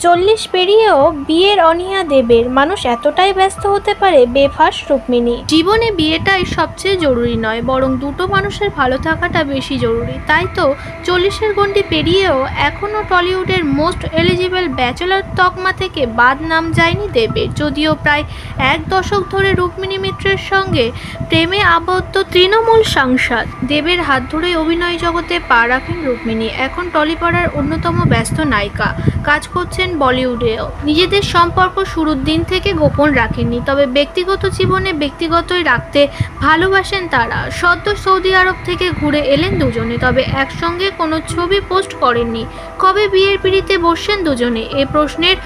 40 পেরিয়েও বিয়ের অনীহা দেবের। মানুষ এতটাই ব্যস্ত হতে পারে? বেফাঁস রুক্মিণী। জীবনে বিয়েটাই সবচেয়ে জরুরি নয়, বরং দুটো মানুষের ভালো থাকাটা বেশি জরুরি। তাই তো 40-এর গণ্ডি পেরিয়েও এখনও টলিউডের মোস্ট এলিজিবল ব্যাচেলর তকমা থেকে বাদ নাম যায়নি দেবের। যদিও প্রায় 1 দশক ধরে রুক্মিণী মিত্রের সঙ্গে প্রেমে আবদ্ধ তৃণমূল সাংসদ দেবের হাত ধরেই অভিনয় জগতে পা রাখেন রুক্মিণী। এখন টলিপাড়ার অন্যতম ব্যস্ত নায়িকা, কাজ করছেন বলিউডেও। নিজেদের সম্পর্ক শুরুর দিন থেকে গোপন রাখেননি, তবে ব্যক্তিগত জীবনে ব্যক্তিগতই রাখতে ভালোবাসেন তারা। সদ্য সৌদি আরব থেকে ঘুরে এলেন দুজনে, তবে একসঙ্গে কোনো ছবি পোস্ট করেননি। কবে বিয়ের পিঁড়িতে বসছেন দুজনে, এ প্রশ্নের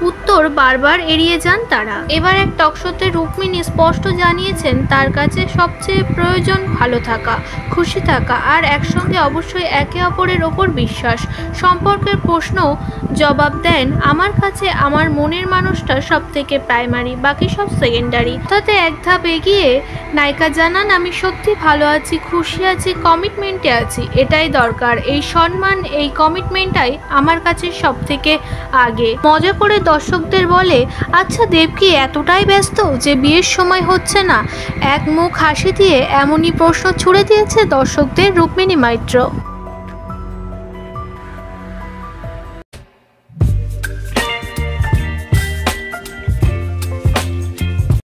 উত্তর বারবার এড়িয়ে যান তারা। এবার এক টকশোতে রুক্মিণী স্পষ্ট জানিয়েছেন তার কাছে সবচেয়ে প্রয়োজন ভালো থাকা, খুশি থাকা আর একসঙ্গে অবশ্যই একে অপরের ওপর বিশ্বাস। সম্পর্কের প্রশ্ন জবাব দেন, আমার কাছে আমার মনের মানুষটা সব থেকে প্রাইমারি, বাকি সব সেকেন্ডারি। তাতে এক ধাপ এগিয়ে নায়িকা জানান, আমি সত্যি ভালো আছি, খুশি আছি, কমিটমেন্টে আছি। এটাই দরকার, এই সম্মান, এই কমিটমেন্টটাই আমার কাছে সব থেকে আগে। মজা করে দর্শকদের বলে, আচ্ছা দেব কি এতটাই ব্যস্ত যে বিয়ের সময় হচ্ছে না? এক মুখ হাসি দিয়ে এমনই প্রশ্ন ছুড়ে দিয়েছে দর্শকদের রুক্মিণী মিত্র।